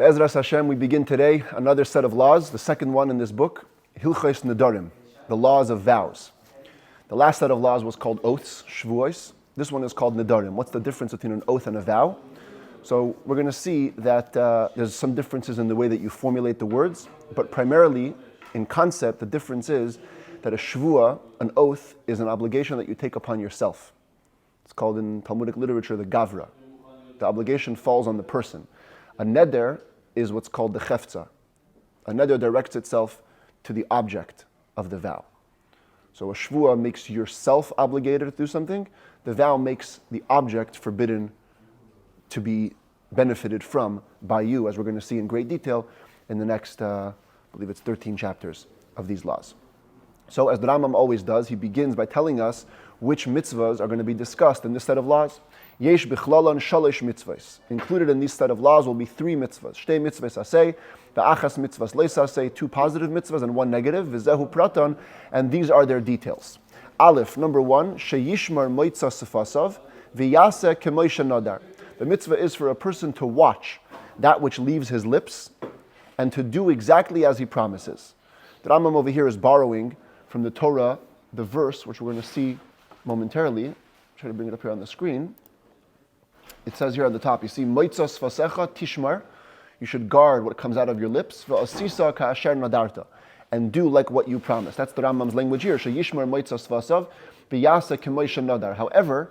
Be'ezras Hashem, we begin today another set of laws, the second one in this book, Hilchos Nedarim, the laws of vows. The last set of laws was called oaths, shvuos. This one is called Nedarim. What's the difference between an oath and a vow? So we're going to see that there's some differences in the way that you formulate the words, but primarily in concept, the difference is that a shvua, an oath, is an obligation that you take upon yourself. It's called in Talmudic literature the gavra. The obligation falls on the person. A neder is what's called the chefza. A neder directs itself to the object of the vow. So a shvua makes yourself obligated to do something. The vow makes the object forbidden to be benefited from by you, as we're going to see in great detail in the next, I believe it's 13 chapters of these laws. So as the Rambam always does, he begins by telling us which mitzvahs are going to be discussed in this set of laws. Yesh bichlalan shalish mitzvahs. Included in this set of laws will be three mitzvahs. Shtei mitzvahs aseh, v'achas mitzvahs leis aseh, two positive mitzvahs and one negative, v'zehu pratan, and these are their details. Aleph, number one, sheyishmar moitza sefasav, v'yaseh kemoisha nadar. The mitzvah is for a person to watch that which leaves his lips and to do exactly as he promises. The Rambam over here is borrowing from the Torah, the verse, which we're going to see momentarily. I'll try to bring it up here on the screen. It says here on the top, you see, Moitzas vasecha tishmar, you should guard what comes out of your lips, v'asisa ka'asher nadarta, and do like what you promised. That's the Rambam's language here. Sheyishmar moitzas vasav, v'yasa kemoisha nadar. However,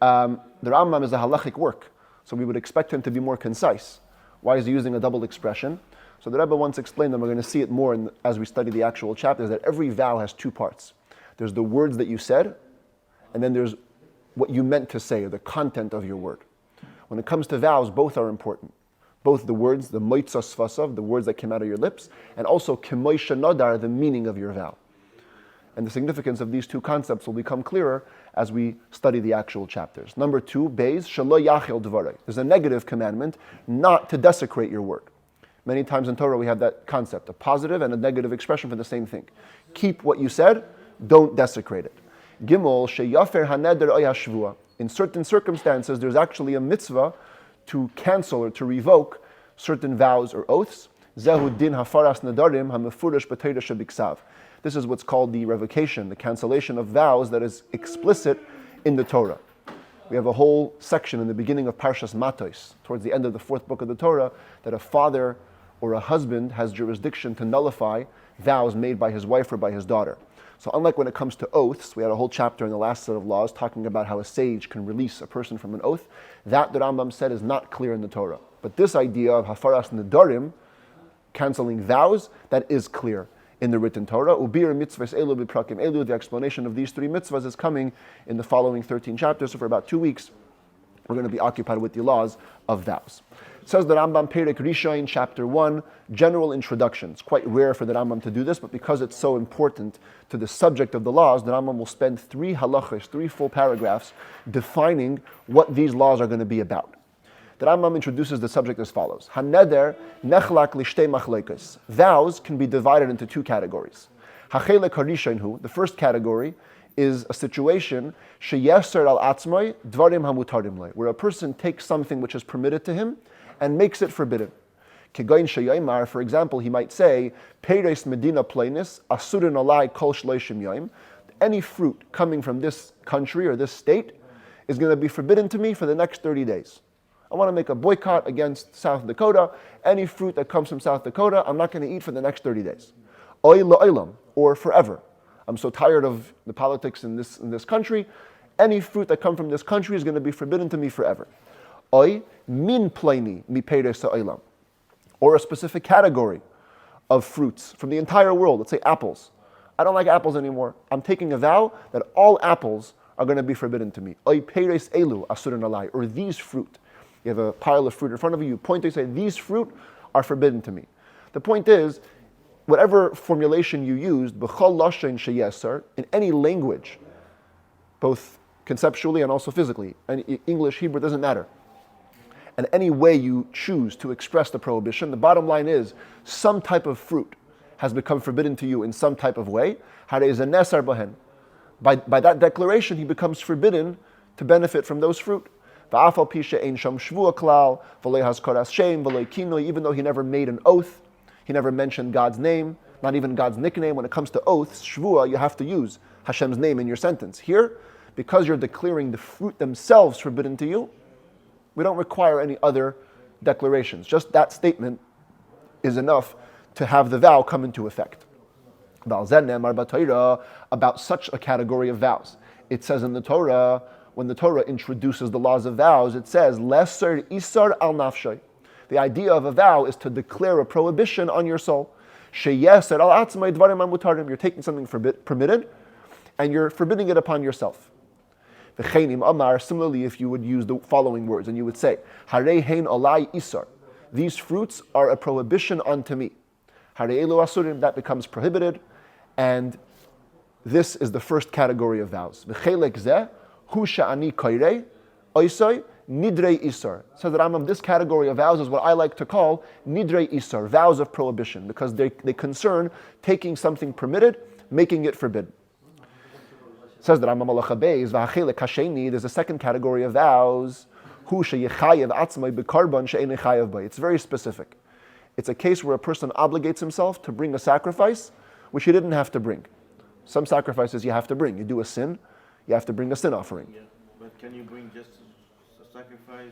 the Rambam is a halachic work, so we would expect him to be more concise. Why is he using a double expression? So the Rebbe once explained, and we're going to see it more as we study the actual chapters, that every vow has two parts. There's the words that you said, and then there's what you meant to say, or the content of your word. When it comes to vows, both are important. Both the words, the moitzas vasav, the words that came out of your lips, and also kemoisha nadar, the meaning of your vow. And the significance of these two concepts will become clearer as we study the actual chapters. Number two, beis, shelo yachil dvarei. There's a negative commandment, not to desecrate your word. Many times in Torah we have that concept, a positive and a negative expression for the same thing. Keep what you said, don't desecrate it. Gimel, sheyafer haneder oy hashvua. In certain circumstances, there's actually a mitzvah to cancel or to revoke certain vows or oaths. Zehu din hafaras nedarim hamefurish b'teira shebiksav. This is what's called the revocation, the cancellation of vows that is explicit in the Torah. We have a whole section in the beginning of Parshas Matos, towards the end of the fourth book of the Torah, that a father or a husband has jurisdiction to nullify vows made by his wife or by his daughter. So unlike when it comes to oaths, we had a whole chapter in the last set of laws talking about how a sage can release a person from an oath. That, the Rambam said, is not clear in the Torah. But this idea of hafaras nedarim, canceling vows, that is clear in the written Torah. Ubir mitzvahs elu b'prakim elu. The explanation of these three mitzvahs is coming in the following 13 chapters. So for about 2 weeks, we're going to be occupied with the laws of vows. It says the Rambam, Perek Rishon, chapter 1, general introduction. It's quite rare for the Rambam to do this, but because it's so important to the subject of the laws, the Rambam will spend 3 halachos, 3 full paragraphs, defining what these laws are going to be about. The Rambam introduces the subject as follows. Haneder nechlak lishtei machlekes. Vows can be divided into 2 categories. Hachelek harishon hu, the first category, is a situation sheyeser al atzmai dvarim hamutarim lei, where a person takes something which is permitted to him and makes it forbidden. Kegoin sheyaymar, for example, he might say, Peres medina plainis asurin alai kol shloishim yom. Any fruit coming from this country or this state is going to be forbidden to me for the next 30 days. I want to make a boycott against South Dakota. Any fruit that comes from South Dakota, I'm not going to eat for the next 30 days. Oy la'olam, or forever. I'm so tired of the politics in this country. Any fruit that comes from this country is going to be forbidden to me forever. Oy min plaini mi peres ha'olam, or a specific category of fruits from the entire world. Let's say apples. I don't like apples anymore. I'm taking a vow that all apples are going to be forbidden to me. Oy peres elu asurin alai, or these fruit. You have a pile of fruit in front of you. You point to say, these fruit are forbidden to me. The point is, whatever formulation you used, b'chol lashen sheyeser, in any language, both conceptually and also physically, and English, Hebrew, doesn't matter. And any way you choose to express the prohibition, the bottom line is, some type of fruit has become forbidden to you in some type of way. By that declaration, he becomes forbidden to benefit from those fruit. V'afal pisha ein sham shvua klal, v'lei hazkaras shem, v'lei kinoi, even though he never made an oath, he never mentioned God's name, not even God's nickname. When it comes to oaths, shvua, you have to use Hashem's name in your sentence. Here, because you're declaring the fruit themselves forbidden to you, we don't require any other declarations. Just that statement is enough to have the vow come into effect. About such a category of vows, it says in the Torah, when the Torah introduces the laws of vows, it says, Lesser isar al nafshay. The idea of a vow is to declare a prohibition on your soul. Sheyeser al atzmai dvarim hamutarim. You're taking something permitted, and you're forbidding it upon yourself. V'cheinim amar. Similarly, if you would use the following words, and you would say, Harei hein alai isar. These fruits are a prohibition unto me. Harei elu asurim. That becomes prohibited, and this is the first category of vows. V'chelek zeh hu sha'ani kairei oisai nidrei isar. Says that Rambam, this category of vows is what I like to call nidrei isar, vows of prohibition, because they concern taking something permitted, making it forbidden. Says that Rambam alacha beis v'hachelek hasheni. There's a second category of vows. Hu sheyechayev atzmai bekarban she'ein chayev bay. It's very specific. It's a case where a person obligates himself to bring a sacrifice which he didn't have to bring. Some sacrifices you have to bring. You do a sin, you have to bring a sin offering. Yeah, but can you bring just a sacrifice?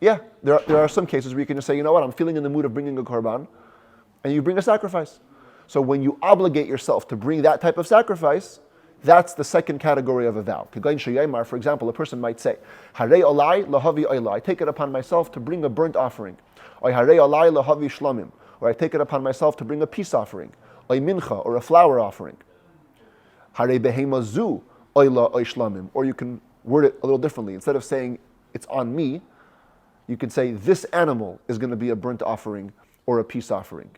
Yeah, there are some cases where you can just say, you know what, I'm feeling in the mood of bringing a korban, and you bring a sacrifice. So when you obligate yourself to bring that type of sacrifice, that's the second category of a vow. For example, a person might say, Harei olai lahavi oila. I take it upon myself to bring a burnt offering. Or Harei olai lahavi shlamim. Or I take it upon myself to bring a peace offering. Or mincha, or a flower offering. Harei behema zu oila oy shlamim. Or you can word it a little differently. Instead of saying, it's on me, you could say, this animal is going to be a burnt offering or a peace offering.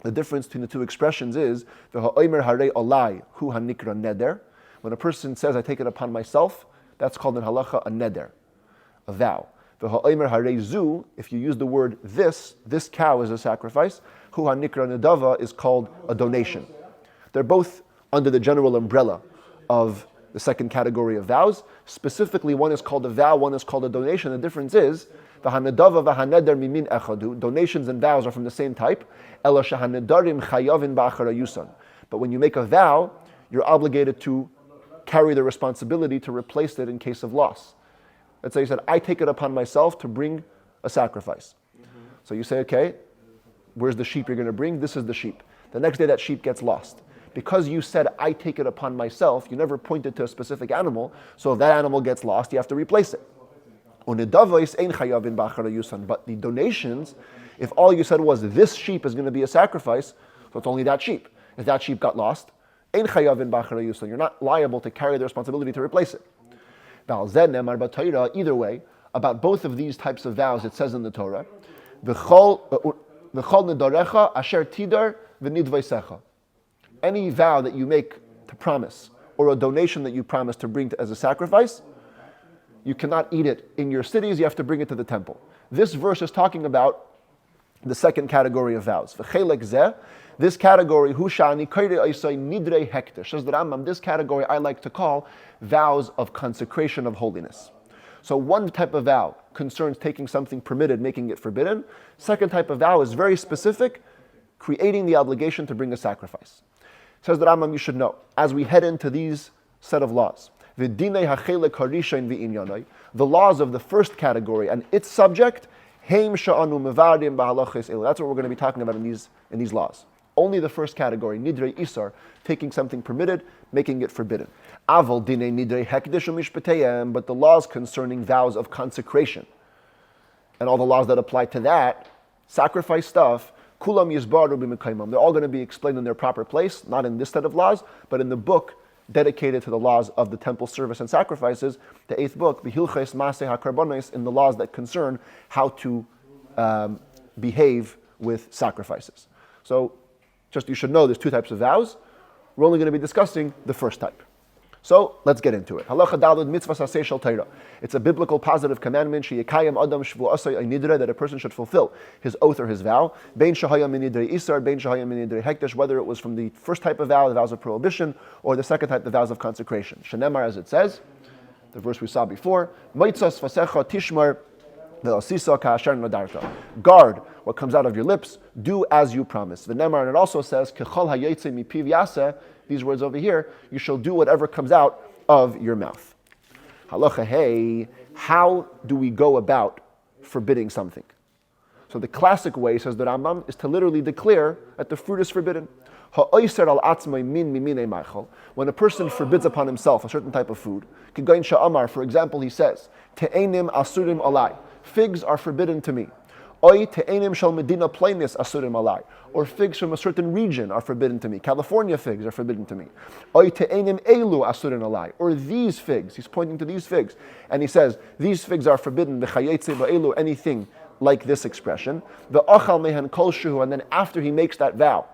The difference between the two expressions is v'ha'omer harei olai hu hanikra neder. When a person says, I take it upon myself, that's called in halacha a neder, a vow. V'ha'omer harei zu, if you use the word this cow is a sacrifice, hu hanikra nedava is called a donation. They're both under the general umbrella of the second category of vows. Specifically, one is called a vow, one is called a donation. The difference is v'hanedava v'haneder mimin echadu. Donations and vows are from the same type. Ela shehanedarim chayavin ba'achara yusan. But when you make a vow, you're obligated to carry the responsibility to replace it in case of loss. Let's say you said, I take it upon myself to bring a sacrifice. So you say, okay, where's the sheep you're going to bring? This is the sheep. The next day that sheep gets lost. Because you said, I take it upon myself, you never pointed to a specific animal, so if that animal gets lost, you have to replace it. But the donations, if all you said was, this sheep is going to be a sacrifice, so it's only that sheep. If that sheep got lost, you're not liable to carry the responsibility to replace it. Either way, about both of these types of vows, it says in the Torah, any vow that you make to promise, or a donation that you promise to bring as a sacrifice, you cannot eat it in your cities, you have to bring it to the temple. This verse is talking about the second category of vows. This category, Hushani Nidrei Hektish, says the Rambam, this category I like to call vows of consecration of holiness. So one type of vow concerns taking something permitted, making it forbidden. Second type of vow is very specific, creating the obligation to bring a sacrifice. Says the Rambam, you should know, as we head into these set of laws, the laws of the first category and its subject, that's what we're going to be talking about in these laws. Only the first category, nidrei isar, taking something permitted, making it forbidden. But the laws concerning vows of consecration and all the laws that apply to that, sacrifice stuff, they're all going to be explained in their proper place, not in this set of laws, but in the book dedicated to the laws of the temple service and sacrifices, the 8th book, the Hilchos Maseh HaKarbonos, in the laws that concern how to behave with sacrifices. So, just you should know there's two types of vows. We're only going to be discussing the first type. So, let's get into it. Halacha daled mitzvah saseh shel Torah. It's a biblical positive commandment, sheyekayem adam shvuasay nidre, that a person should fulfill his oath or his vow, bein shehaya min nidrei isar, bein shehaya min nidrei hekdesh, whether it was from the first type of vow, the vows of prohibition, or the second type, the vows of consecration. Shenemar, as it says, the verse we saw before. Moitzos vasecha tishmar ve'osisa ka'asher nadarta. Guard what comes out of your lips. Do as you promise. V'nemar, and it also says kechol hayotze mipiv yaseh. These words over here. You shall do whatever comes out of your mouth. Halacha hey. How do we go about forbidding something? So the classic way, says the Rambam, is to literally declare that the fruit is forbidden. When a person forbids upon himself a certain type of food, for example, he says, Te'enim asurim alai, figs are forbidden to me. Or figs from a certain region are forbidden to me. California figs are forbidden to me. Or these figs, he's pointing to these figs, and he says, these figs are forbidden, anything like this expression. And then after he makes that vow,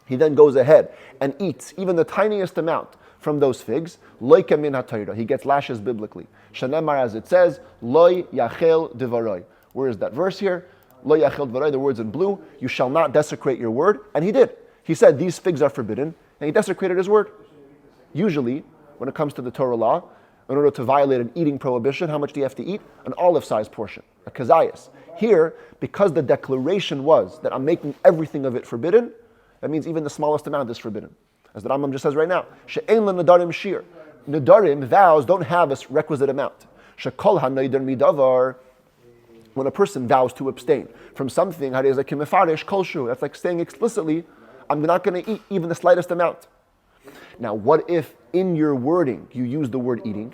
he then goes ahead and eats even the tiniest amount from those figs. He gets lashes biblically. As it says, Loi yachel devaroi. Where is that verse here? Lo yachel dvarei, the words in blue, you shall not desecrate your word. And he did. He said these figs are forbidden, and he desecrated his word. Usually, when it comes to the Torah law, in order to violate an eating prohibition, how much do you have to eat? An olive-sized portion, a kazayas. Here, because the declaration was that I'm making everything of it forbidden, that means even the smallest amount is forbidden. As the Rambam just says right now, she'ein la nedarim shir. Nedarim, vows, don't have a requisite amount. Shekol ha-neder midavar. When a person vows to abstain from something, that's like saying explicitly, I'm not going to eat even the slightest amount. Now, what if in your wording you use the word eating?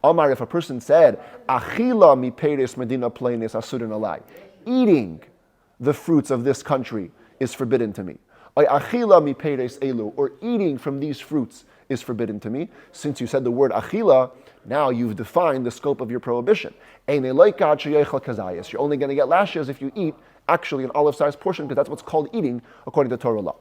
Omar, if a person said, Achila mi peres medina plenis asurin alai, eating the fruits of this country is forbidden to me. Achila mi peres elu, or eating from these fruits is forbidden to me. Since you said the word achila, now you've defined the scope of your prohibition. You're only going to get lashes if you eat actually an olive-sized portion, because that's what's called eating according to Torah law.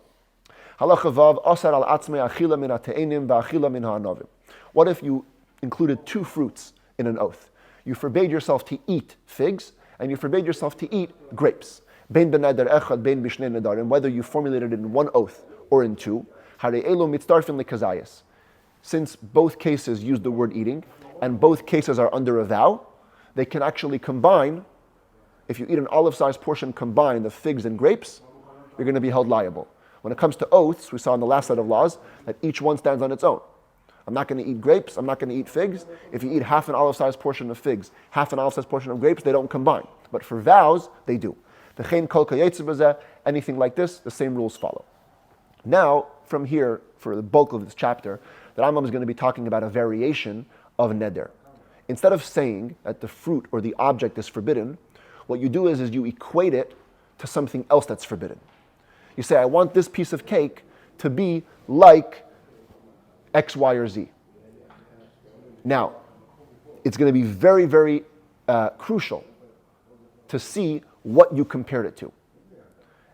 What if you included two fruits in an oath? You forbade yourself to eat figs, and you forbade yourself to eat grapes. Whether you formulated it in one oath or in two. Since both cases use the word eating, and both cases are under a vow, they can actually combine. If you eat an olive-sized portion combined of figs and grapes, you're going to be held liable. When it comes to oaths, we saw in the last set of laws that each one stands on its own. I'm not going to eat grapes, I'm not going to eat figs. If you eat half an olive-sized portion of figs, half an olive-sized portion of grapes, they don't combine. But for vows, they do. Anything like this, the same rules follow. Now, from here, for the bulk of this chapter, the Rambam is going to be talking about a variation of neder. Instead of saying that the fruit or the object is forbidden, what you do is you equate it to something else that's forbidden. You say, I want this piece of cake to be like X, Y, or Z. Now, it's going to be very, very crucial to see what you compared it to.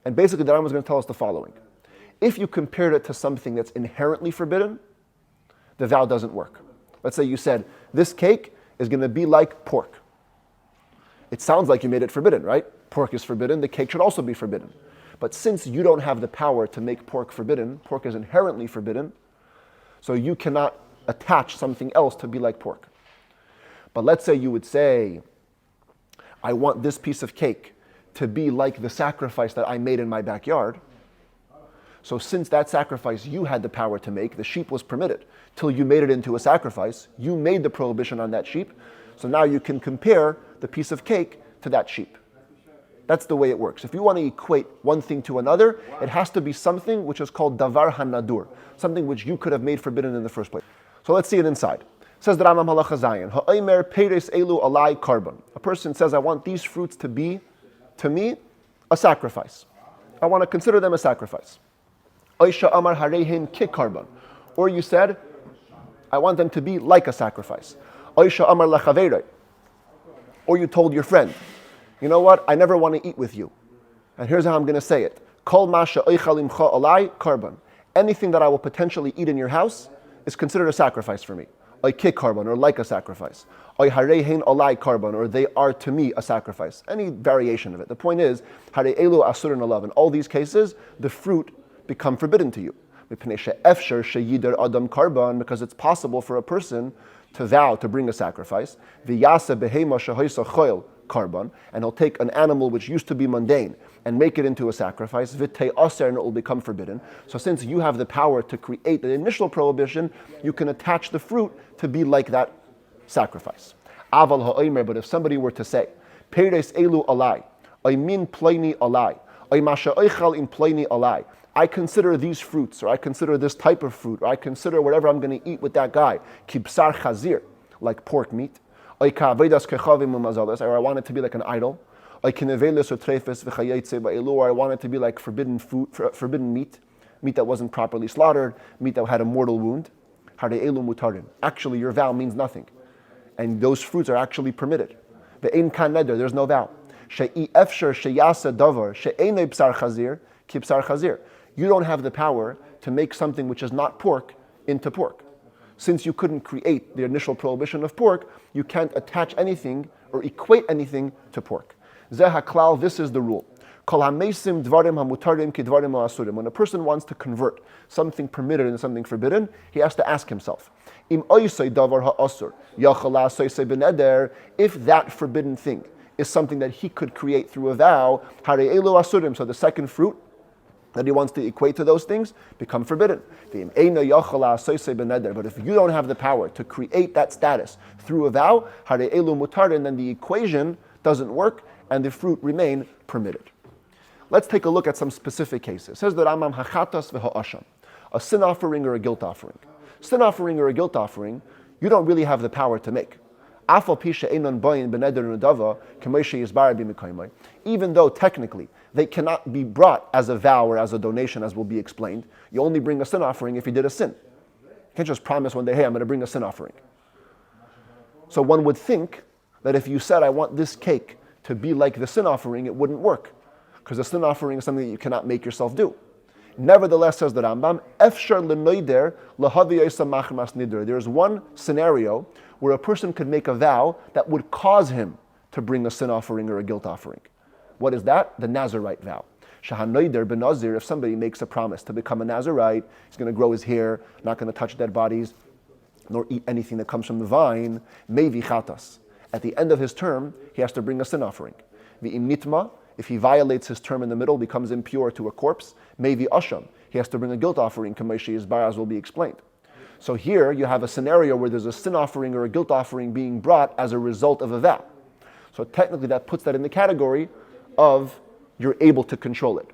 And basically, the Rambam is going to tell us the following. If you compared it to something that's inherently forbidden, the vow doesn't work. Let's say you said, this cake is going to be like pork. It sounds like you made it forbidden, right? Pork is forbidden, the cake should also be forbidden. But since you don't have the power to make pork forbidden, pork is inherently forbidden, so you cannot attach something else to be like pork. But let's say you would say, I want this piece of cake to be like the sacrifice that I made in my backyard. So since that sacrifice you had the power to make, the sheep was permitted, till you made it into a sacrifice, you made the prohibition on that sheep, so now you can compare the piece of cake to that sheep. That's the way it works. If you want to equate one thing to another, it has to be something which is called davar hanadur, something which you could have made forbidden in the first place. So let's see it inside. It says the Rambam halacha zayin, ha'omer peres elu alai karban. A person says, I want these fruits to be, to me, a sacrifice. I want to consider them a sacrifice. Oisha amar harehin ki karban. Or you said, I want them to be like a sacrifice. Oisha amar lachaveirei. Or you told your friend, you know what, I never want to eat with you. And here's how I'm going to say it. Kol masha oichalimcha alai karban. Anything that I will potentially eat in your house is considered a sacrifice for me. Oy ki karban, or like a sacrifice. Oy harehin alai karban, or they are to me a sacrifice. Any variation of it. The point is, hare elu asurin alav. In all these cases, the fruit become forbidden to you. Because it's possible for a person to vow to bring a sacrifice, v'yasa behema shehoisa choil karban, and he'll take an animal which used to be mundane and make it into a sacrifice, v'tei aser, and it will become forbidden. So since you have the power to create the initial prohibition, you can attach the fruit to be like that sacrifice. Aval ha'omer, but if somebody were to say, Peres elu alai, I min plaini alai, I masha oichal in plaini alai, I consider these fruits, or I consider this type of fruit, or I consider whatever I'm going to eat with that guy, kibsar chazir, like pork meat, or I want it to be like an idol, or I want it to be like forbidden food, forbidden meat that wasn't properly slaughtered, meat that had a mortal wound. Actually, your vow means nothing, and those fruits are actually permitted. There's no vow. You don't have the power to make something which is not pork into pork. Since you couldn't create the initial prohibition of pork, you can't attach anything or equate anything to pork. This is the rule. When a person wants to convert something permitted into something forbidden, he has to ask himself, if that forbidden thing is something that he could create through a vow, so the second fruit that he wants to equate to those things become forbidden. But if you don't have the power to create that status through a vow, then the equation doesn't work and the fruit remain permitted. Let's take a look at some specific cases. It says that Rambam hachatas v'ha'asham, a sin offering or a guilt offering. Sin offering or a guilt offering, you don't really have the power to make. Even though technically they cannot be brought as a vow or as a donation, as will be explained, you only bring a sin offering if you did a sin. You can't just promise one day, hey, I'm going to bring a sin offering. So one would think that if you said, I want this cake to be like the sin offering, it wouldn't work, because the sin offering is something that you cannot make yourself do. Nevertheless, says the Rambam, there's one scenario where a person could make a vow that would cause him to bring a sin offering or a guilt offering. What is that? The Nazirite vow. If somebody makes a promise to become a Nazirite, he's going to grow his hair, not going to touch dead bodies, nor eat anything that comes from the vine, mevi chatas. At the end of his term, he has to bring a sin offering. V'im nitma, if he violates his term in the middle, becomes impure to a corpse, mevi asham, he has to bring a guilt offering, as will be explained. So here you have a scenario where there's a sin offering or a guilt offering being brought as a result of a vow. So technically that puts that in the category of you're able to control it.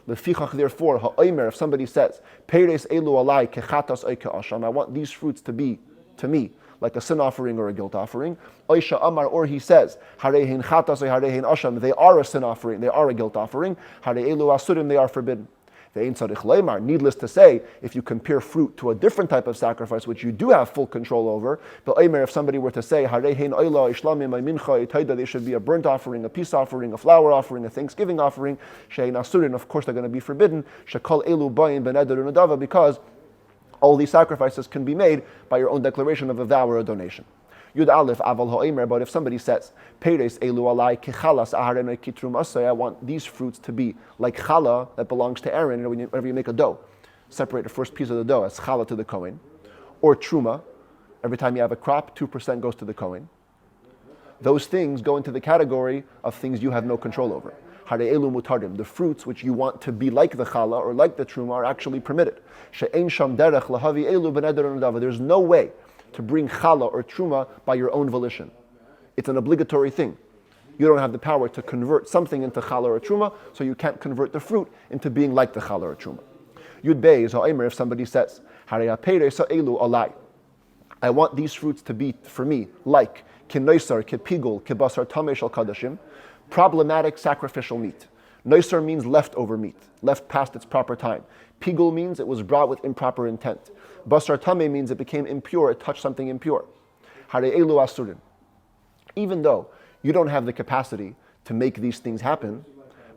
Lefichach, therefore, ha'omer, if somebody says, Peres elu alai kechatas oike asham, I want these fruits to be, to me, like a sin offering or a guilt offering. Oisha amar, or he says, harehin chatas or harehin asham, they are a sin offering, they are a guilt offering. Hare elu asurim, they are forbidden. Needless to say, if you compare fruit to a different type of sacrifice, which you do have full control over, but if somebody were to say, they should be a burnt offering, a peace offering, a flower offering, a thanksgiving offering, of course they're going to be forbidden, because all these sacrifices can be made by your own declaration of a vow or a donation. Yud Aleph Aval Ha'omer, but if somebody says, Peres elu alai kechalas aharena kitrum asay, I want these fruits to be like challah that belongs to Aaron, whenever you make a dough, separate the first piece of the dough as challah to the Kohen, or truma, every time you have a crop, 2% goes to the Kohen. Those things go into the category of things you have no control over. Hare elu mutardim, the fruits which you want to be like the challah or like the truma are actually permitted. She'ein sham derech lahavi elu b'neder unadava, there's no way to bring challah or truma by your own volition. It's an obligatory thing. You don't have the power to convert something into challah or truma, so you can't convert the fruit into being like the challah or truma. Yud Bey is ha'emer, if somebody says, alai, I want these fruits to be, for me, like kinoisar, kepigul, kebasar tameh shel kadashim, problematic sacrificial meat. Noisar means leftover meat, left past its proper time. Pigul means it was brought with improper intent. Basar tameh means it became impure, it touched something impure. Hare elu asurim. Even though you don't have the capacity to make these things happen,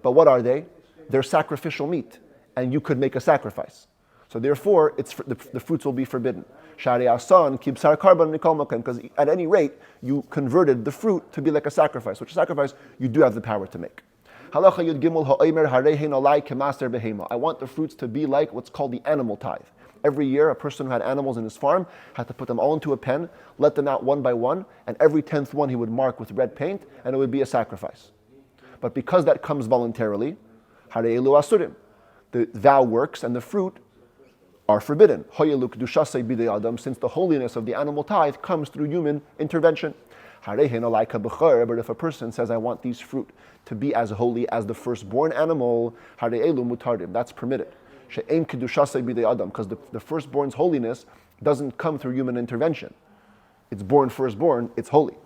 but what are they? They're sacrificial meat, and you could make a sacrifice. So therefore, the fruits will be forbidden. Shari asan kibsar karban nikol makom, because at any rate, you converted the fruit to be like a sacrifice, which a sacrifice you do have the power to make. Halacha Yud Gimel ha'omer harehin alai kemaster behema. I want the fruits to be like what's called the animal tithe. Every year, a person who had animals in his farm had to put them all into a pen, let them out one by one, and every 10th one he would mark with red paint, and it would be a sacrifice. But because that comes voluntarily, harei elu asurim, the vow works and the fruit are forbidden. Since the holiness of the animal tithe comes through human intervention. But if a person says, I want these fruit to be as holy as the firstborn animal, that's permitted. Because the firstborn's holiness doesn't come through human intervention. It's born firstborn, it's holy.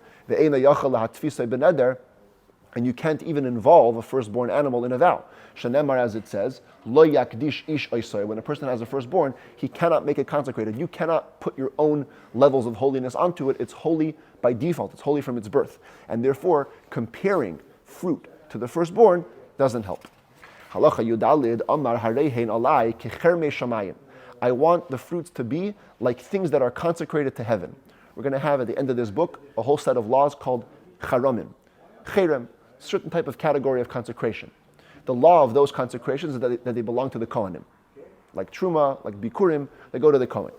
And you can't even involve a firstborn animal in a vow. Shenemar, as it says, lo yakdish ish oisoi. When a person has a firstborn, he cannot make it consecrated. You cannot put your own levels of holiness onto it. It's holy by default. It's holy from its birth. And therefore, comparing fruit to the firstborn doesn't help. Halacha yudalid amar harehein alai kecherme shamayim. I want the fruits to be like things that are consecrated to heaven. We're going to have at the end of this book a whole set of laws called charamim. Cherem, certain type of category of consecration. The law of those consecrations is that they belong to the Kohanim. Like Truma, like Bikurim, they go to the Kohen.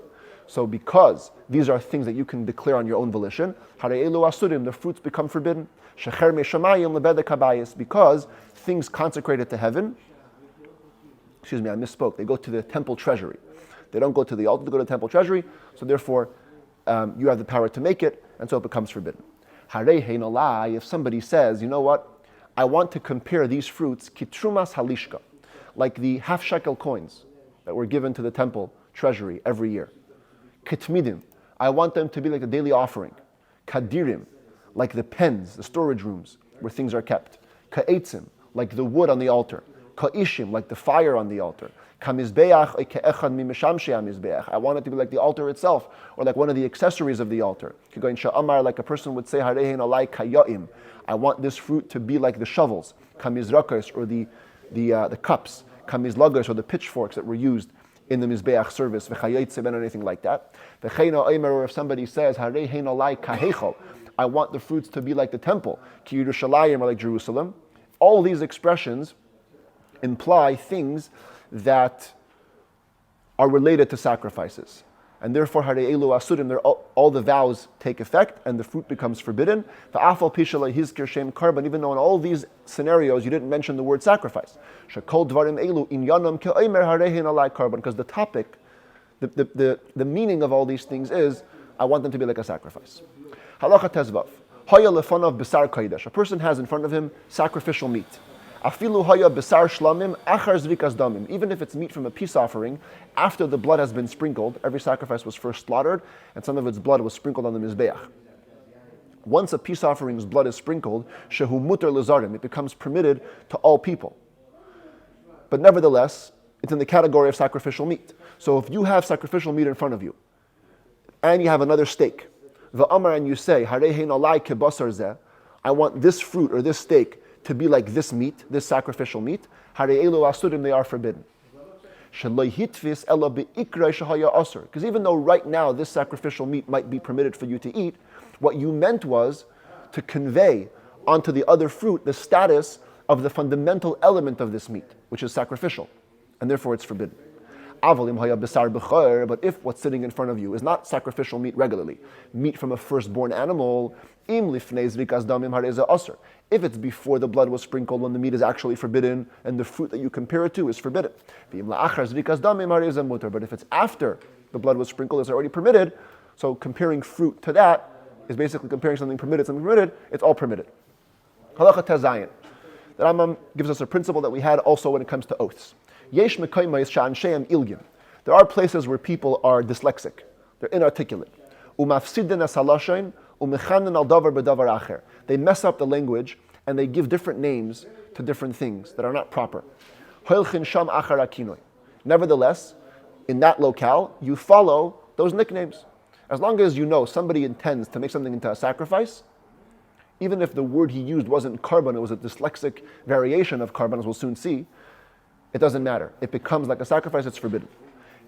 So because these are things that you can declare on your own volition, harei elu asurim, the fruits become forbidden. Shecher me'shamayim lebedek habayis, because things consecrated to heaven, I misspoke, they go to the temple treasury. They don't go to the altar, they go to the temple treasury, so therefore you have the power to make it, and so it becomes forbidden. Harehein alai, if somebody says, you know what, I want to compare these fruits, kitrumas halishka, like the half shekel coins that were given to the temple treasury every year. Kitmidim, I want them to be like a daily offering. Kadirim, like the pens, the storage rooms where things are kept. Ka'etzim, like the wood on the altar. Ka'ishim, like the fire on the altar. Kamizbeach, ke'echad mimishamshei hamizbeach. I want it to be like the altar itself, or like one of the accessories of the altar. Kigoin sha'amar, like a person would say, harehein alai kaya'im. I want this fruit to be like the shovels, kamizrakos, or the cups, kamizlagos, or the pitchforks that were used in the mizbeach service, v'chayotzim, and anything like that. V'cheina oimer, or if somebody says, harehein alai kahechol, I want the fruits to be like the temple, ki Yerushalayim, or like Jerusalem. All these expressions imply things that are related to sacrifices. And therefore, harei elu asurim, all the vows take effect and the fruit becomes forbidden. V'afal pishalei hizkir shem karban, even though in all these scenarios you didn't mention the word sacrifice. Shekol dvarim elu inyanam ke'omer harehin alai karban, because the topic, the meaning of all these things is, I want them to be like a sacrifice. Halacha tezvav, haya lefonav besar kodesh. A person has in front of him sacrificial meat. Afilu haya besar shlamim achar zrikas damim. Even if it's meat from a peace offering, after the blood has been sprinkled, every sacrifice was first slaughtered, and some of its blood was sprinkled on the mizbeach. Once a peace offering's blood is sprinkled, shehu mutar lezarim, it becomes permitted to all people. But nevertheless, it's in the category of sacrificial meat. So if you have sacrificial meat in front of you, and you have another steak, v'amar, and you say, harehein alai kebasar zeh, I want this fruit or this steak to be like this meat, this sacrificial meat, harei elu asurim, they are forbidden. Because even though right now this sacrificial meat might be permitted for you to eat, what you meant was to convey onto the other fruit the status of the fundamental element of this meat, which is sacrificial, and therefore it's forbidden. But if what's sitting in front of you is not sacrificial meat regularly, meat from a firstborn animal, if it's before the blood was sprinkled, when the meat is actually forbidden, and the fruit that you compare it to is forbidden. But if it's after the blood was sprinkled, it's already permitted. So comparing fruit to that is basically comparing something permitted, it's all permitted. Halacha tezayin. The Rambam gives us a principle that we had also when it comes to oaths. There are places where people are dyslexic, they're inarticulate. They mess up the language and they give different names to different things that are not proper. Nevertheless, in that locale, you follow those nicknames. As long as you know somebody intends to make something into a sacrifice, even if the word he used wasn't carbon, it was a dyslexic variation of carbon, as we'll soon see, it doesn't matter. It becomes like a sacrifice, it's forbidden.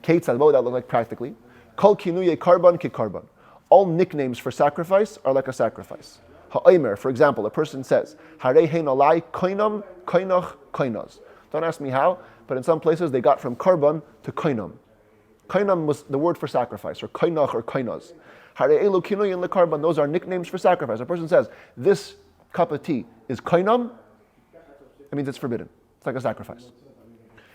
What would that look like practically? Kol kinuye karban ki karban. All nicknames for sacrifice are like a sacrifice. Ha'omer, for example, a person says, harehein alai koinam koinoch koinos. Don't ask me how, but in some places they got from karban to koinam. Kainam was the word for sacrifice, or kainach or kainas. Hare elu kinuyin lekarban, those are nicknames for sacrifice. A person says, this cup of tea is kainam, it means it's forbidden. It's like a sacrifice.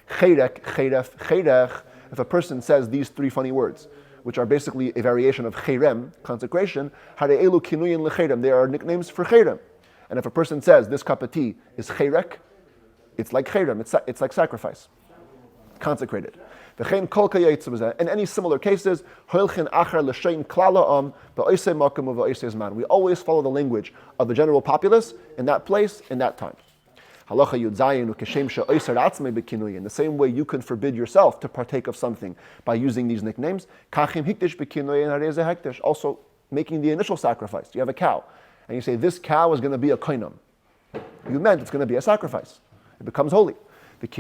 Cherek, cheref, cherech, if a person says these three funny words, which are basically a variation of cherem, consecration, hare elu kinuyin lecherem, they are nicknames for cherem. And if a person says this cup of tea is cherek, it's like cherem, it's like sacrifice, consecrated. In any similar cases, we always follow the language of the general populace in that place, in that time. In the same way you can forbid yourself to partake of something by using these nicknames, also making the initial sacrifice. You have a cow, and you say, this cow is going to be a kainam. You meant it's going to be a sacrifice. It becomes holy. But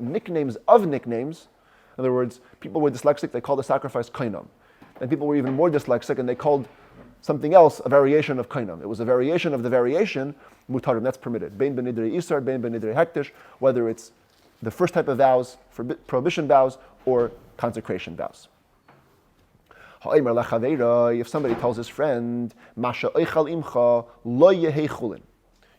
nicknames of nicknames, in other words, people were dyslexic, they called the sacrifice kainam. And people were even more dyslexic, and they called something else a variation of kainam. It was a variation of the variation, mutarim, that's permitted. Bein benidrei isar, bein benidrei hektish, whether it's the first type of vows, prohibition vows, or consecration vows. If somebody tells his friend, Masha oichal imcha lo yehei chulin,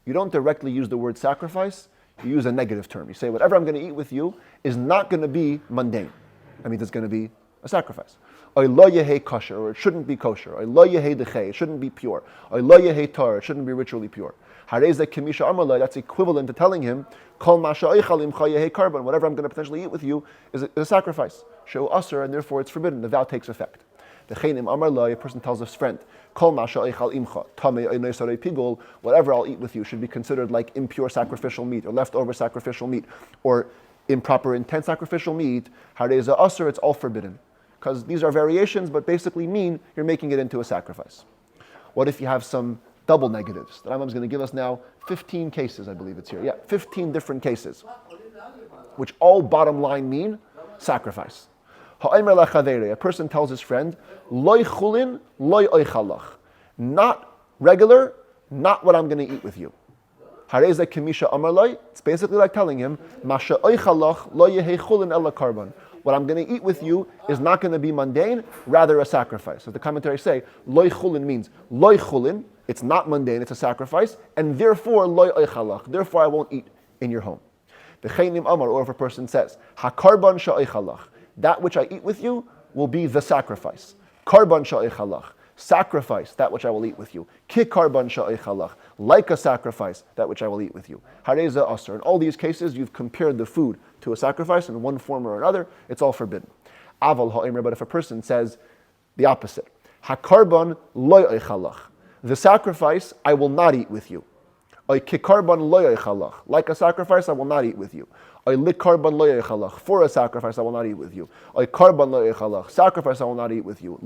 you don't directly use the word sacrifice, you use a negative term. You say, whatever I'm going to eat with you is not going to be mundane. That means it's going to be a sacrifice. Or lo yehei kosher, or it shouldn't be kosher. Or lo yehei dechei, it shouldn't be pure. Or lo yehei tar, it shouldn't be ritually pure. Hareze kemisha amalai, that's equivalent to telling him, kol masha oichal imcha yehei karban, whatever I'm going to potentially eat with you is a sacrifice. Show usher, and therefore it's forbidden. The vow takes effect. A person tells his friend, whatever I'll eat with you should be considered like impure sacrificial meat, or leftover sacrificial meat, or improper intent sacrificial meat. Hareza usher, it's all forbidden. Because these are variations, but basically mean you're making it into a sacrifice. What if you have some double negatives? The Rambam is going to give us now 15 cases, I believe it's here. Yeah, 15 different cases, which all bottom line mean sacrifice. A person tells his friend, loy chulin, loy oichalach. Not regular, not what I'm going to eat with you. Hareza kemisha amarloi, it's basically like telling him, masha oichalach, loy yehei chulin ela karban. What I'm going to eat with you is not going to be mundane, rather a sacrifice. So the commentaries say, loy chulin means, loy chulin, it's not mundane, it's a sacrifice, and therefore loy oichalach, therefore I won't eat in your home. V'cheinim amar, or if a person says, hakarban sha'oichalach, that which I eat with you will be the sacrifice. Karban sha'echalach, sacrifice, that which I will eat with you. Ki karban sha'echalach, like a sacrifice, that which I will eat with you. Hareza asr. In all these cases, you've compared the food to a sacrifice in one form or another. It's all forbidden. Aval ha'imr, but if a person says the opposite, hakarban lo echalach, the sacrifice I will not eat with you. Ki karban lo echalach, like a sacrifice I will not eat with you. For a sacrifice I will not eat with you. Sacrifice I will not eat with you.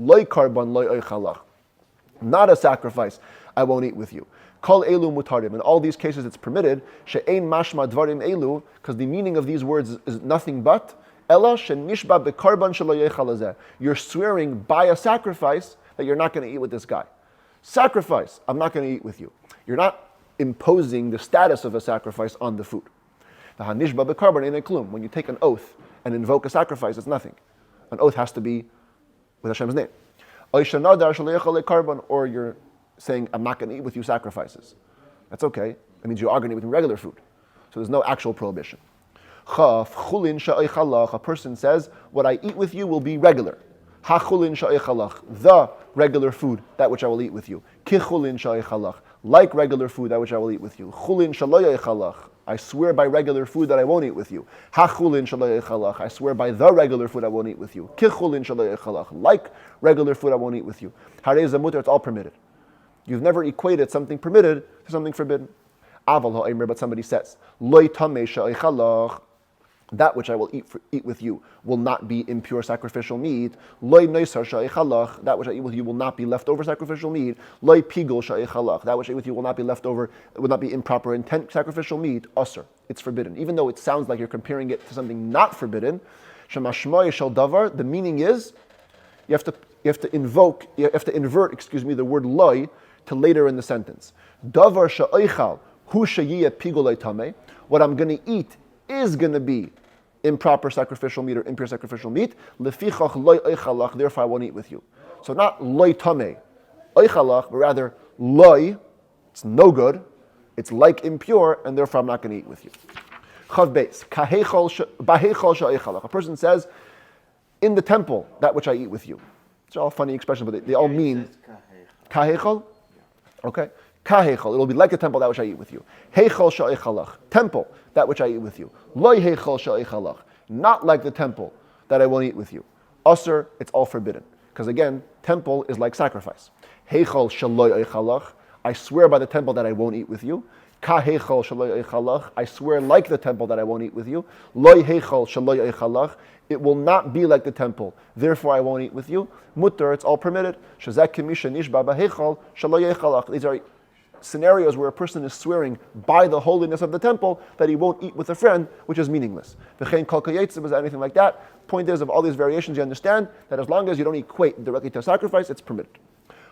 Not a sacrifice I won't eat with you. Kol elu mutarim. In all these cases it's permitted. She'ein mashma dvarim elu, because the meaning of these words is nothing but ela shenishba bekarban shelo yechal hazeh. You're swearing by a sacrifice that you're not going to eat with this guy. Sacrifice, I'm not going to eat with you. You're not imposing the status of a sacrifice on the food. When you take an oath and invoke a sacrifice, it's nothing. An oath has to be with Hashem's name. Or you're saying, I'm not going to eat with you sacrifices. That's okay. That means you are going to eat with me regular food. So there's no actual prohibition. A person says, what I eat with you will be regular. The regular food, that which I will eat with you. Like regular food, that which I will eat with you. I swear by regular food that I won't eat with you. I swear by the regular food I won't eat with you. Like regular food I won't eat with you. It's all permitted. You've never equated something permitted to something forbidden. But somebody says, that which I will eat with you will not be impure sacrificial meat. That which I eat with you will not be leftover sacrificial meat. That which I eat with you will not be leftover, will not be improper intent sacrificial meat. Usr, it's forbidden. Even though it sounds like you're comparing it to something not forbidden, the meaning is you have to invert the word loy to later in the sentence. Davar sha'oichal hu sheyiyeh pigolei tameh. What I'm going to eat is going to be improper sacrificial meat or impure sacrificial meat. Lefichach loy oichalach, therefore I won't eat with you. So not loy tameh, oichalach, but rather loy, it's no good, it's like impure, and therefore I'm not going to eat with you. Chav beis, baheichol she'oichalach. A person says, in the temple, that which I eat with you. It's all funny expressions, but they all mean kaheichol. Okay, kaheichol. It'll be like the temple, that which I eat with you. Heichol she'oichalach. Temple, that which I eat with you. Loy heichol she'oichalach. Not like the temple that I won't eat with you. Asur, it's all forbidden. Because again, temple is like sacrifice. Heichol she'loy oichalach. I swear by the temple that I won't eat with you. Ka heichol she'loy oichalach. I swear like the temple that I won't eat with you. Loy heichol she'loy oichalach. It will not be like the temple, therefore I won't eat with you. Mutter, it's all permitted. Shezek kimisha nishba b'heichol she'loy oichalach. These are scenarios where a person is swearing by the holiness of the temple that he won't eat with a friend, which is meaningless. V'chein kol kayetziv is anything like that. Point is, of all these variations, you understand that as long as you don't equate directly to a sacrifice, it's permitted.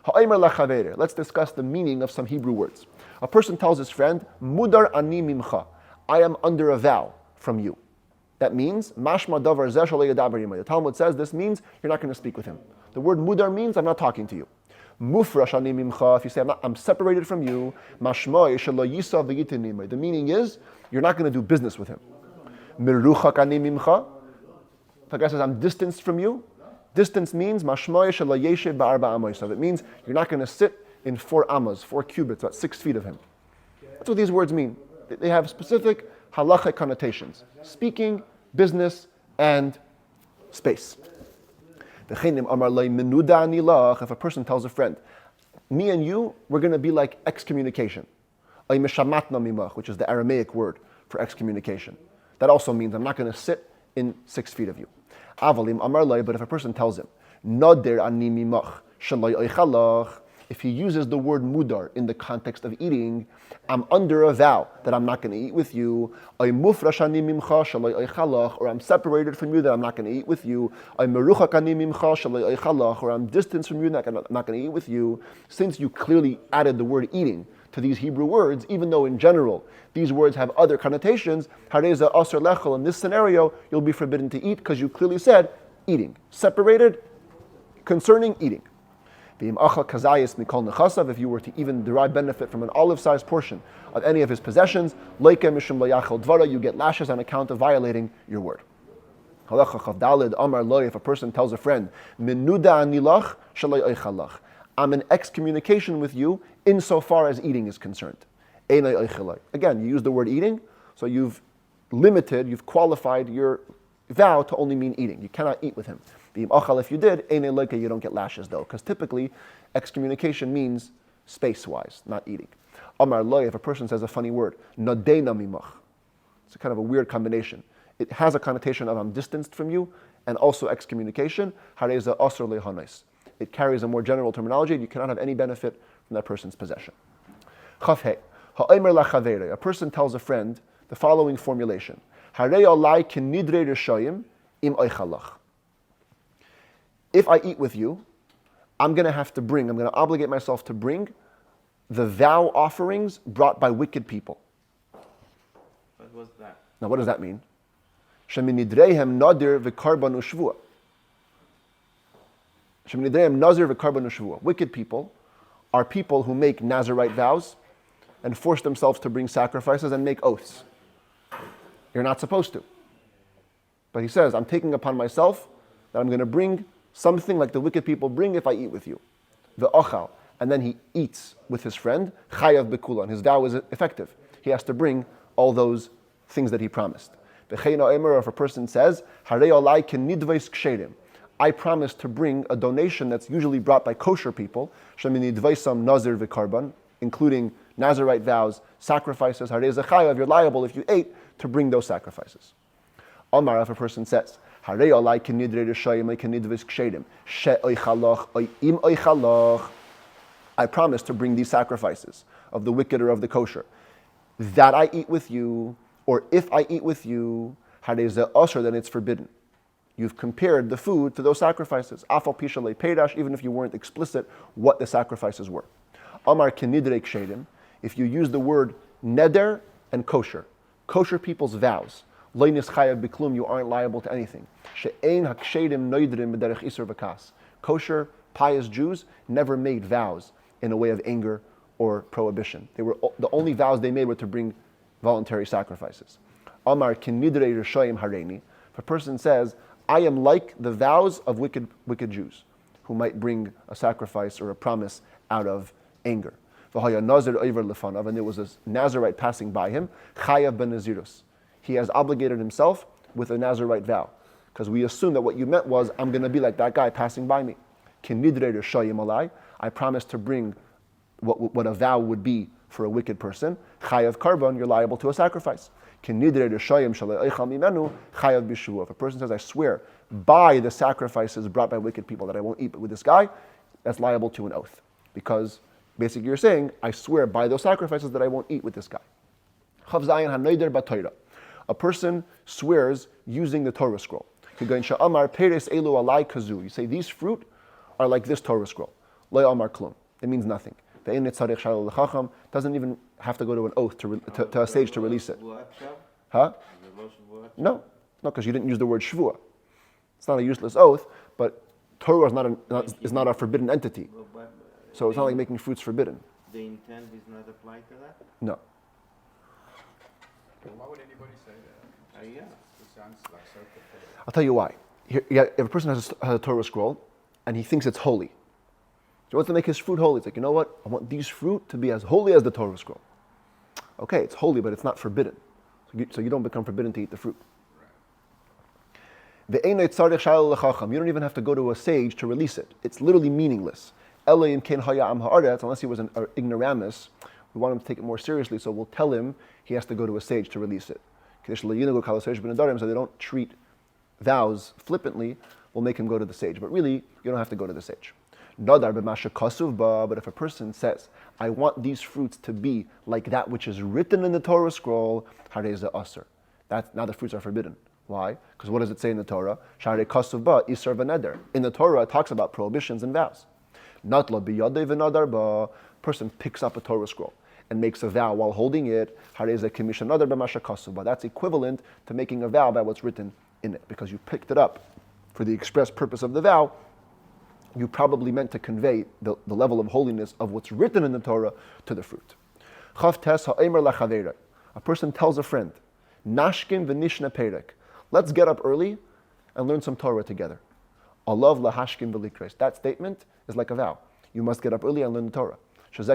Ha'omer lachavere. Let's discuss the meaning of some Hebrew words. A person tells his friend, Mudar ani mimcha. I am under a vow from you. That means, mashma davar zeh shalei yadaber imay. The Talmud says this means you're not going to speak with him. The word mudar means I'm not talking to you. Mufrash ani mimcha. If you say I'm separated from you, mashma shelo yisa v'yitin imay. The meaning is you're not going to do business with him. Miruchak ani mimcha. If a guy says I'm distanced from you, distance means mashma shelo yeshev ba'arba amosav. It means you're not going to sit in 4 amas, 4 cubits, about 6 feet of him. That's what these words mean. They have specific halachic connotations: speaking, business, and space. If a person tells a friend, me and you, we're going to be like excommunication, which is the Aramaic word for excommunication. That also means I'm not going to sit in 6 feet of you. But if a person tells him, if he uses the word mudar in the context of eating, I'm under a vow that I'm not going to eat with you. Or I'm separated from you that I'm not going to eat with you. Or I'm distanced from you that I'm not going to eat with you. Since you clearly added the word eating to these Hebrew words, even though in general these words have other connotations, in this scenario you'll be forbidden to eat because you clearly said eating. Separated concerning eating. If you were to even derive benefit from an olive-sized portion of any of his possessions, you get lashes on account of violating your word. If a person tells a friend, I'm in excommunication with you insofar as eating is concerned. Again, you use the word eating, so you've qualified your vow to only mean eating. You cannot eat with him. If you did, you don't get lashes though, because typically excommunication means space-wise, not eating. If a person says a funny word, it's a kind of a weird combination. It has a connotation of I'm distanced from you, and also excommunication. It carries a more general terminology. You cannot have any benefit from that person's possession. A person tells a friend the following formulation. If I eat with you, I'm going to obligate myself to bring the vow offerings brought by wicked people. What was that? Now, what does that mean? Sheminidreihem nadir v'karbanu shvua. Sheminidreihem nazir v'karbanu shvua. Wicked people are people who make Nazirite vows and force themselves to bring sacrifices and make oaths. You're not supposed to. But he says, I'm taking upon myself that I'm going to bring something like the wicked people bring if I eat with you. The ochal. And then he eats with his friend, chayav bekula, and his vow is effective. He has to bring all those things that he promised. If a person says, I promise to bring a donation that's usually brought by kosher people, including Nazirite vows, sacrifices, you're liable if you ate to bring those sacrifices. Omar, if a person says, I promise to bring these sacrifices of the wicked or of the kosher, that I eat with you, or if I eat with you, then it's forbidden. You've compared the food to those sacrifices. Even if you weren't explicit what the sacrifices were. Amar kenidrek shedim, if you use the word neder and kosher people's vows, Loinis chayav biklum, you aren't liable to anything. She'ein hakshedim noidrim b'derech isur v'kas. Kosher, pious Jews never made vows in a way of anger or prohibition. The only vows they made were to bring voluntary sacrifices. Amar kinidrei rishoyim hareini. If a person says, I am like the vows of wicked Jews, who might bring a sacrifice or a promise out of anger. And there was a Nazirite passing by him, chayav ben nazirus. He has obligated himself with a Nazirite vow. Because we assume that what you meant was, I'm going to be like that guy passing by me. I promise to bring what a vow would be for a wicked person. Chayav karban, you're liable to a sacrifice. If a person says, I swear by the sacrifices brought by wicked people that I won't eat with this guy, that's liable to an oath. Because basically you're saying, I swear by those sacrifices that I won't eat with this guy. A person swears using the Torah scroll. You say, these fruit are like this Torah scroll. It means nothing. Doesn't even have to go to an oath, to a sage to release it. Huh? No, because you didn't use the word shvuah. It's not a useless oath, but Torah is not a forbidden entity. So it's not like making fruits forbidden. The intent is not applied to that? No. Why would anybody say that? Yeah. It sounds like so pathetic. I'll tell you why. If a person has a Torah scroll and he thinks it's holy, he wants to make his fruit holy. It's like, you know what? I want these fruit to be as holy as the Torah scroll. Okay, it's holy, but it's not forbidden. So you don't become forbidden to eat the fruit. You don't even have to go to a sage to release it. It's literally meaningless. Unless he was an ignoramus, we want him to take it more seriously, so we'll tell him he has to go to a sage to release it. So they don't treat vows flippantly, we'll make him go to the sage. But really, you don't have to go to the sage. But if a person says, I want these fruits to be like that which is written in the Torah scroll, now the fruits are forbidden. Why? Because what does it say in the Torah? In the Torah, it talks about prohibitions and vows. Person picks up a Torah scroll and makes a vow while holding it. That's equivalent to making a vow by what's written in it. Because you picked it up for the express purpose of the vow, you probably meant to convey the level of holiness of what's written in the Torah to the fruit. A person tells a friend, Nashkin v'nishna perek. Let's get up early and learn some Torah together. Alav lahashkin v'likres. That statement is like a vow. You must get up early and learn the Torah. It's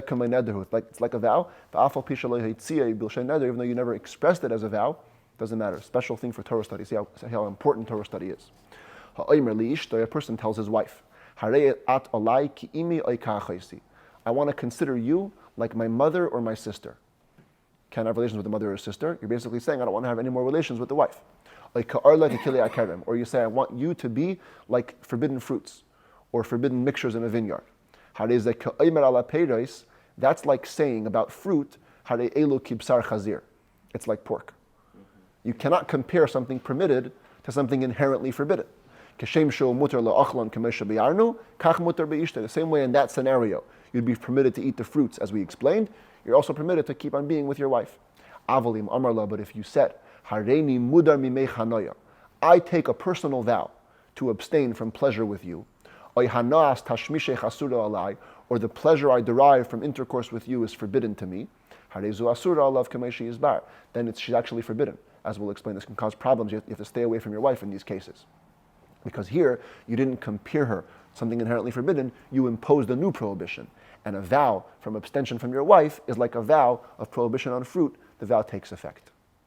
like a vow. Even though you never expressed it as a vow, doesn't matter. Special thing for Torah study. See how important Torah study is. A person tells his wife, I want to consider you like my mother or my sister. Can't have relations with the mother or sister. You're basically saying, I don't want to have any more relations with the wife. Or you say, I want you to be like forbidden fruits or forbidden mixtures in a vineyard. That's like saying about fruit, it's like pork. You cannot compare something permitted to something inherently forbidden. The same way in that scenario, you'd be permitted to eat the fruits, as we explained. You're also permitted to keep on being with your wife. But if you said, I take a personal vow to abstain from pleasure with you, or the pleasure I derive from intercourse with you is forbidden to me, then she's actually forbidden. As we'll explain, this can cause problems. You have to stay away from your wife in these cases. Because here, you didn't compare her something inherently forbidden, you imposed a new prohibition. And a vow from abstention from your wife is like a vow of prohibition on fruit. The vow takes effect.